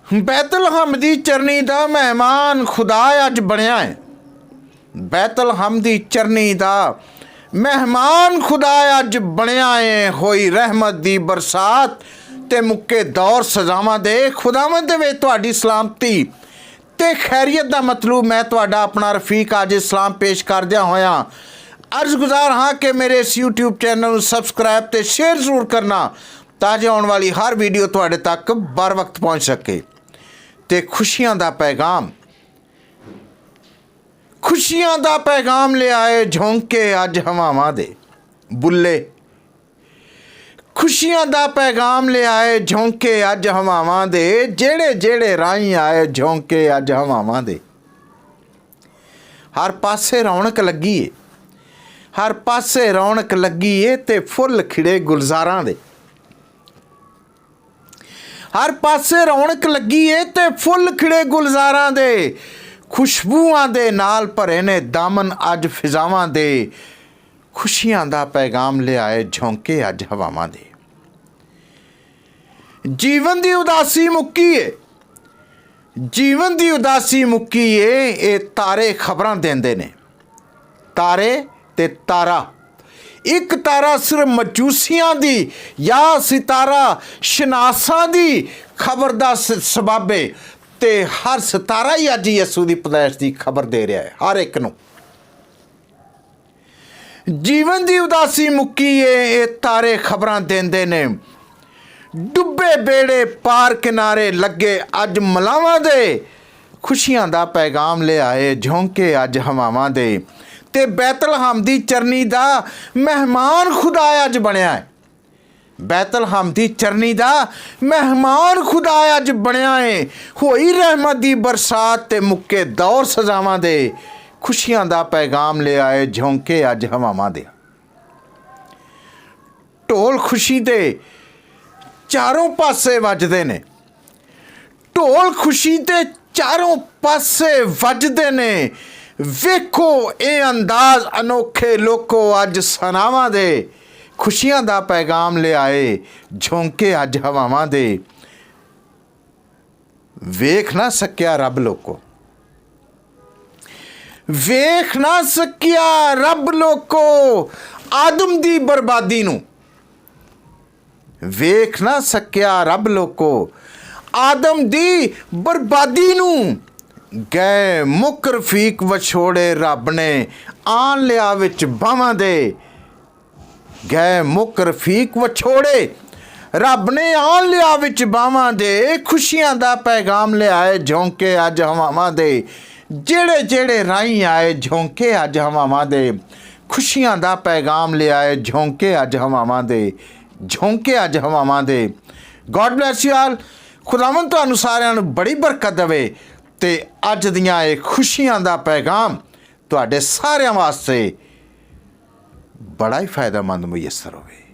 बैतलहम दी चरनी दा मेहमान खुदा अज बनया है। बैतलहम दी चरनी दा मेहमान खुदा अज बनया है। होई रहमत दी बरसात ते मुक्के दौर सजावां दे। खुदावंद दे विच तुहाडी सलामती ते खैरियत दा मतलूब मैं तुहाडा अपना रफीक आज इस्लाम पेश करदिया होया अर्ज गुजार हाँ कि मेरे इस यूट्यूब चैनल सबसक्राइब ते शेयर जरूर करना ताकि आने वाली हर वीडियो तुहाडे तक बर वक्त पहुँच सके। ते खुशियां दा पैगाम ले आए झोंके अज हवावां दे बुल्ले। खुशियां दा पैगाम ले आए झोंके अज हवावां दे। जेड़े जेड़े राही आए झोंके अज हवावां दे। हर पासे रौनक लगी है, हर पासे रौनक लगी है ते फुल खिड़े गुलजारां दे। हर पासे रौनक लगी है ते फुल खिड़े गुलजारां दे। खुशबूआं दे नाल भरे ने दामन अज फिजावां दे। खुशियां दा पैगाम ले आए झोंके अज हवावां दे। जीवन दी उदासी मुक्की है, जीवन दी उदासी मुक्की है। ये तारे खबरां देंदे ने। तारे ते तारा, एक तारा सिर्फ मजूसियां दी या सितारा शनासां दी खबर दा सबब है ते हर सितारा ही अज यसू दी पैदाइश दी खबर दे रहा है हर एक नूं। जीवन दी उदासी मुक्की है। ये तारे खबरां देंदे ने। डुब्बे बेड़े पार किनारे लगे अज मलावां दे। खुशियां दा पैगाम ले आए झोंके अज हवावां दे। ते बैतलहम दी चरनी दा मेहमान खुदा अज बनया है। बैतलहम दी चरनी दा मेहमान खुदा अज बनया है। होई रहमत दी बरसात ते मुक्के दौर सजावां दे। खुशियां दा पैगाम ले आए झोंके अज हवावां दे। ढोल खुशी दे चारों पासे वजदे ने। ढोल खुशी दे चारों पासे वजदे ने। वेखो ये अंदाज अनोखे लोको अज सनावां दे। खुशियां दा पैगाम ले आए झोंके अज हवावां दे। वेख ना सकिया रब लोको, वेख ना सकिया रब लोको आदम दी बर्बादी नूं। वेख ना सकिया रब लोको आदम दी बर्बादी नूं। गए मुक रफीक वछोड़े रब ने आन लिया विच बावां दे। गए मुक रफीक वछोड़े रब ने आन लिया विच बावां दे। खुशियां दा पैगाम ले आए झोंके अज हवावां दे। जेड़े जेड़े राही आए झोंके अज हवावां दे। खुशियां दा पैगाम ले आए झोंके अज हवावां दे। झोंके अज हवावां दे। God bless you all. खुदावंद तुहानूं सारिआं नूं बड़ी बरकत देवे ते अज दियां ये खुशियां दा पैगाम तुहाडे सारिआं वास्ते बड़ा ही फायदेमंद मुयसर होवे।